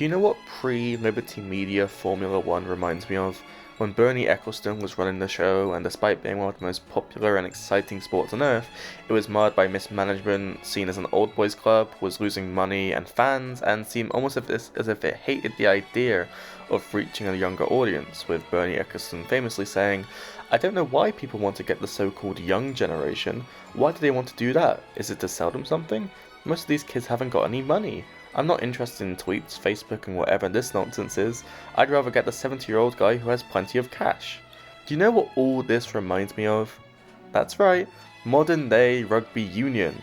Do you know what pre-Liberty Media Formula One reminds me of? When Bernie Ecclestone was running the show, and despite being one of the most popular and exciting sports on earth, it was marred by mismanagement, seen as an old boys club, was losing money and fans, and seemed almost as if it hated the idea of reaching a younger audience, with Bernie Ecclestone famously saying, "I don't know why people want to get the so-called young generation. Why do they want to do that? Is it to sell them something? Most of these kids haven't got any money. I'm not interested in tweets, Facebook, and whatever this nonsense is. I'd rather get the 70-year-old guy who has plenty of cash." Do you know what all this reminds me of? That's right, modern day Rugby Union.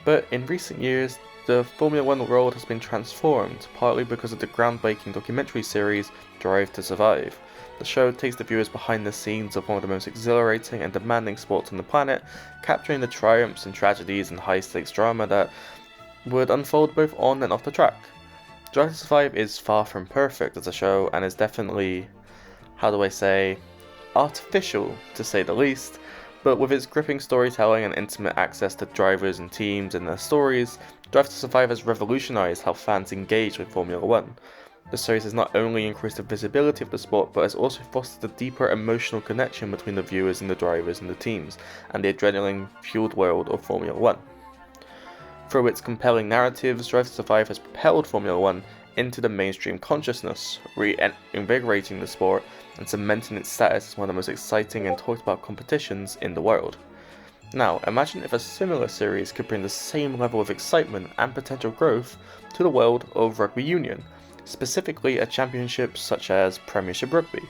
But in recent years, the Formula One world has been transformed, partly because of the groundbreaking documentary series Drive to Survive. The show takes the viewers behind the scenes of one of the most exhilarating and demanding sports on the planet, capturing the triumphs and tragedies and high-stakes drama that would unfold both on and off the track. Drive to Survive is far from perfect as a show, and is definitely, artificial to say the least, but with its gripping storytelling and intimate access to drivers and teams and their stories, Drive to Survive has revolutionised how fans engage with Formula One. The series has not only increased the visibility of the sport, but has also fostered a deeper emotional connection between the viewers and the drivers and the teams, and the adrenaline-fueled world of Formula One. Through its compelling narratives, Drive to Survive has propelled Formula One into the mainstream consciousness, reinvigorating the sport and cementing its status as one of the most exciting and talked about competitions in the world. Now, imagine if a similar series could bring the same level of excitement and potential growth to the world of Rugby Union, specifically a championship such as Premiership Rugby.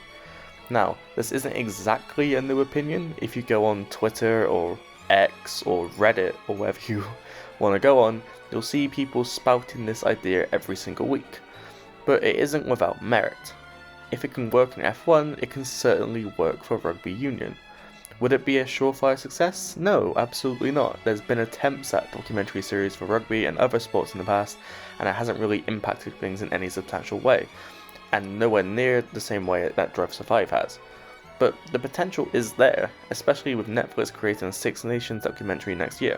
Now, this isn't exactly a new opinion. If you go on Twitter or X or Reddit or wherever you want to go on, you'll see people spouting this idea every single week. But it isn't without merit. If it can work in F1, it can certainly work for Rugby Union. Would it be a surefire success? No, absolutely not. There's been attempts at documentary series for rugby and other sports in the past, and it hasn't really impacted things in any substantial way, and nowhere near the same way that Drive to Survive has. But the potential is there, especially with Netflix creating a Six Nations documentary next year.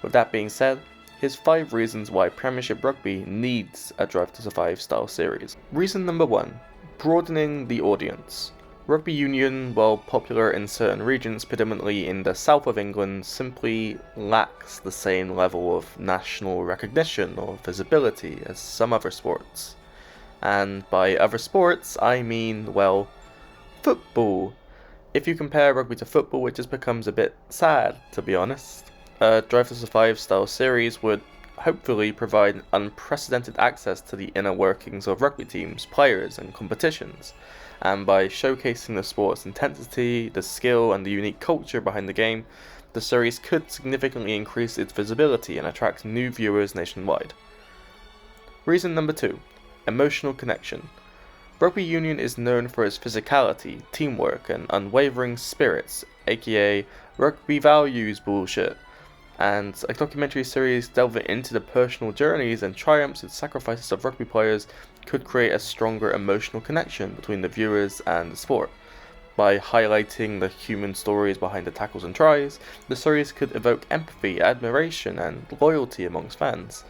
With that being said, here's 5 reasons why Premiership Rugby needs a Drive to Survive style series. Reason number 1, broadening the audience. Rugby Union, while popular in certain regions, predominantly in the south of England, simply lacks the same level of national recognition or visibility as some other sports. And by other sports, I mean, well, football. If you compare rugby to football, it just becomes a bit sad, to be honest. A Drive to Survive style series would hopefully provide unprecedented access to the inner workings of rugby teams, players, and competitions. And by showcasing the sport's intensity, the skill, and the unique culture behind the game, the series could significantly increase its visibility and attract new viewers nationwide. Reason number 2, emotional connection. Rugby Union is known for its physicality, teamwork, and unwavering spirits, aka rugby values bullshit. And a documentary series delving into the personal journeys and triumphs and sacrifices of rugby players could create a stronger emotional connection between the viewers and the sport. By highlighting the human stories behind the tackles and tries, the series could evoke empathy, admiration, and loyalty amongst fans.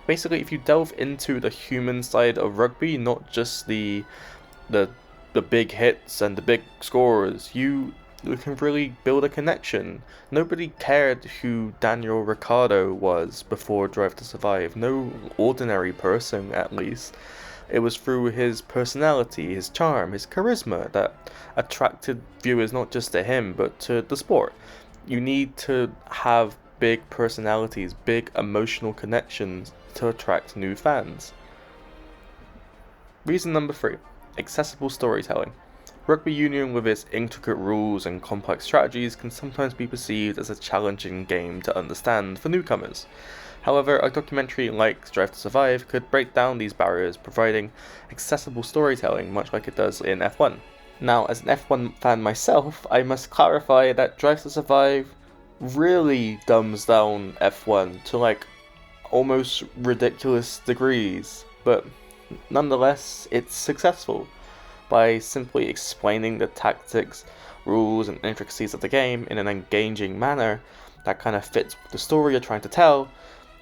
Basically, if you delve into the human side of rugby, not just the big hits and the big scores, you can really build a connection. Nobody cared who Daniel Ricciardo was before Drive to Survive. No ordinary person, at least. It was through his personality, his charm, his charisma that attracted viewers not just to him, but to the sport. You need to have big personalities, big emotional connections to attract new fans. Reason number 3, accessible storytelling. Rugby Union, with its intricate rules and complex strategies, can sometimes be perceived as a challenging game to understand for newcomers. However, a documentary like Drive to Survive could break down these barriers, providing accessible storytelling much like it does in F1. Now, as an F1 fan myself, I must clarify that Drive to Survive really dumbs down F1 to almost ridiculous degrees, but nonetheless, it's successful. By simply explaining the tactics, rules, and intricacies of the game in an engaging manner that kind of fits with the story you're trying to tell,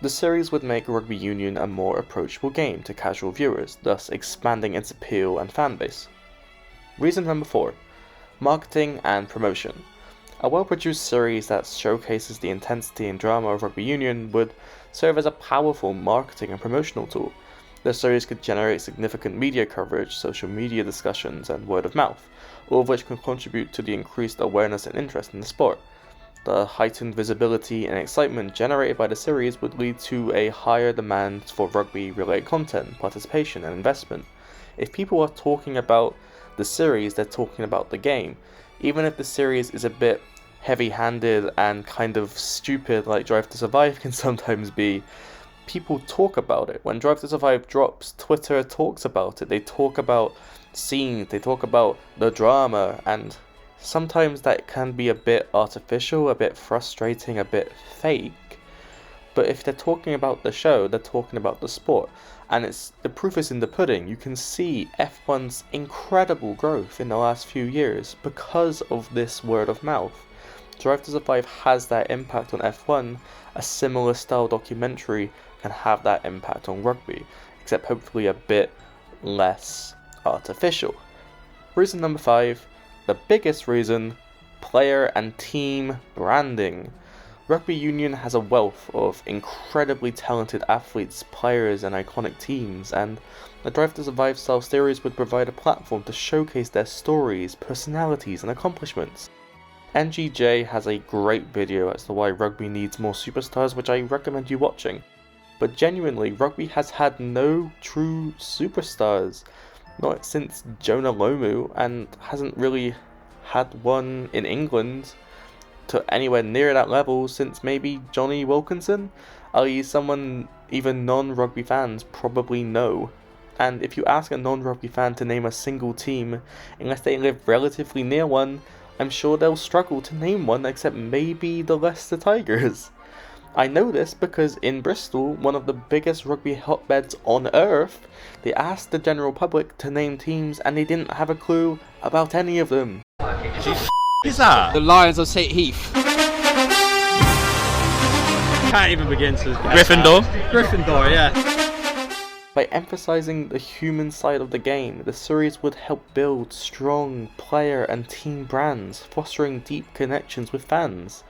The series would make Rugby Union a more approachable game to casual viewers, thus expanding its appeal and fanbase. Reason number 4. Marketing and promotion. A well-produced series that showcases the intensity and drama of Rugby Union would serve as a powerful marketing and promotional tool. The series could generate significant media coverage, social media discussions, and word of mouth, all of which can contribute to the increased awareness and interest in the sport. The heightened visibility and excitement generated by the series would lead to a higher demand for rugby-related content, participation, and investment. If people are talking about the series, they're talking about the game. Even if the series is a bit heavy-handed and kind of stupid like Drive to Survive can sometimes be, people talk about it. When Drive to Survive drops, Twitter talks about it. They talk about scenes, they talk about the drama, and sometimes that can be a bit artificial, a bit frustrating, a bit fake. But if they're talking about the show, they're talking about the sport. And the proof is in the pudding. You can see F1's incredible growth in the last few years because of this word of mouth. Drive to Survive has that impact on F1. A similar style documentary can have that impact on rugby, except hopefully a bit less artificial. Reason number 5, the biggest reason, player and team branding. Rugby Union has a wealth of incredibly talented athletes, players, and iconic teams, and the Drive to Survive style series would provide a platform to showcase their stories, personalities, and accomplishments. NGJ has a great video as to why rugby needs more superstars, which I recommend you watching. But genuinely, rugby has had no true superstars, not since Jonah Lomu, and hasn't really had one in England to anywhere near that level since maybe Johnny Wilkinson, i.e. someone even non-rugby fans probably know. And if you ask a non-rugby fan to name a single team, unless they live relatively near one, I'm sure they'll struggle to name one except maybe the Leicester Tigers. I know this because in Bristol, one of the biggest rugby hotbeds on earth, they asked the general public to name teams and they didn't have a clue about any of them. Is that? The Lions of St. Heath. Can't even begin to guess. Gryffindor. Gryffindor, yeah. By emphasizing the human side of the game, the series would help build strong player and team brands, fostering deep connections with fans.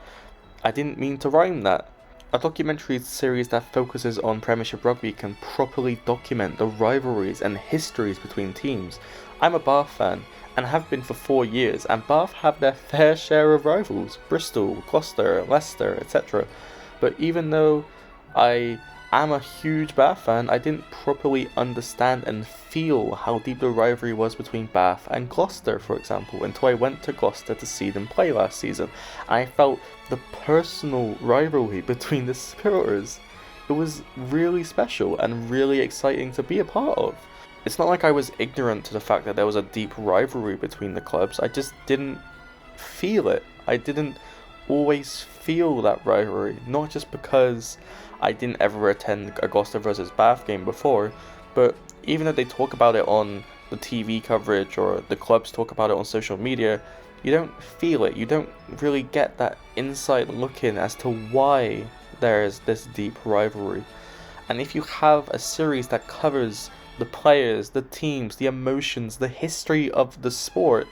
I didn't mean to rhyme that. A documentary series that focuses on Premiership Rugby can properly document the rivalries and histories between teams. I'm a Bath fan, and have been for 4 years, and Bath have their fair share of rivals, Bristol, Gloucester, Leicester, etc. But even though I am a huge Bath fan, I didn't properly understand and feel how deep the rivalry was between Bath and Gloucester, for example, until I went to Gloucester to see them play last season. I felt the personal rivalry between the supporters. It was really special and really exciting to be a part of. It's not like I was ignorant to the fact that there was a deep rivalry between the clubs, I just didn't feel it. I didn't always feel that rivalry, not just because I didn't ever attend a Gloucester versus Bath game before, but even though they talk about it on the TV coverage or the clubs talk about it on social media, you don't feel it. You don't really get that inside look in as to why there is this deep rivalry. And if you have a series that covers the players, the teams, the emotions, the history of the sport,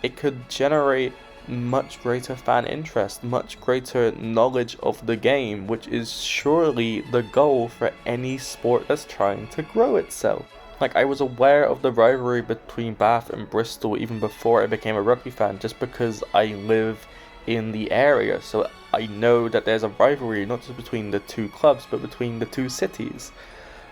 it could generate much greater fan interest, much greater knowledge of the game, which is surely the goal for any sport that's trying to grow itself. Like, I was aware of the rivalry between Bath and Bristol even before I became a rugby fan, just because I live in the area, so I know that there's a rivalry not just between the two clubs, but between the two cities.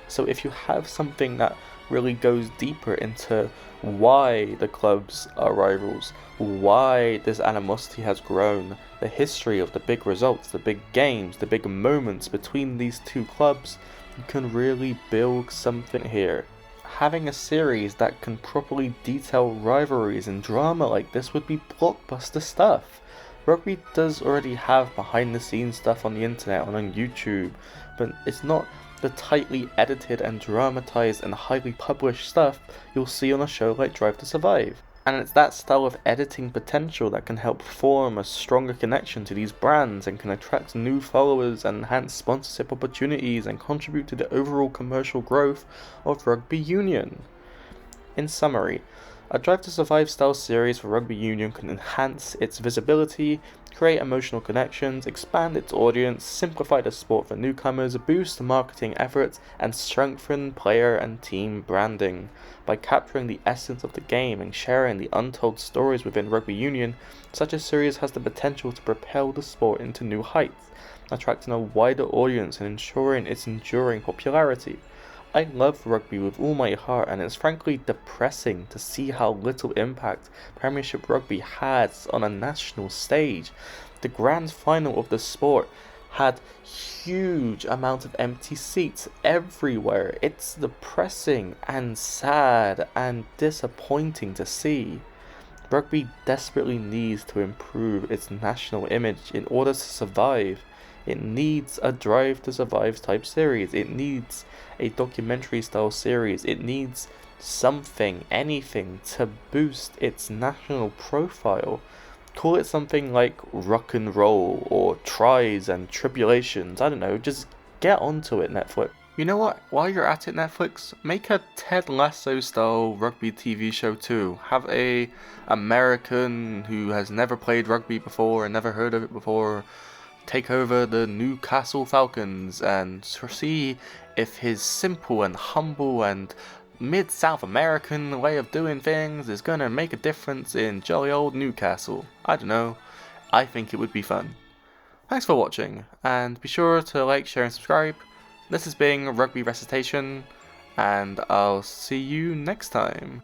So if you have something that really goes deeper into why the clubs are rivals, why this animosity has grown, the history of the big results, the big games, the big moments between these two clubs, you can really build something here. Having a series that can properly detail rivalries and drama like this would be blockbuster stuff. Rugby does already have behind the scenes stuff on the internet and on YouTube, but it's not the tightly edited and dramatized and highly published stuff you'll see on a show like Drive to Survive. And it's that style of editing potential that can help form a stronger connection to these brands and can attract new followers and enhance sponsorship opportunities and contribute to the overall commercial growth of Rugby Union. In summary, a Drive to Survive style series for Rugby Union can enhance its visibility, create emotional connections, expand its audience, simplify the sport for newcomers, boost marketing efforts, and strengthen player and team branding. By capturing the essence of the game and sharing the untold stories within Rugby Union, such a series has the potential to propel the sport into new heights, attracting a wider audience and ensuring its enduring popularity. I love rugby with all my heart, and it's frankly depressing to see how little impact Premiership Rugby has on a national stage. The grand final of the sport had huge amount of empty seats everywhere. It's depressing and sad and disappointing to see. Rugby desperately needs to improve its national image in order to survive. It needs a Drive to Survive type series. It needs a documentary style series. It needs something, anything to boost its national profile. Call it something like Rock and Roll or Tries and Tribulations. I don't know, just get onto it, Netflix. You know what? While you're at it, Netflix, make a Ted Lasso style rugby TV show too. Have a American who has never played rugby before and never heard of it before take over the Newcastle Falcons and see if his simple and humble and mid-South American way of doing things is gonna make a difference in jolly old Newcastle. I don't know. I think it would be fun. Thanks for watching, and be sure to like, share and subscribe. This has been Rugby Recitation, and I'll see you next time.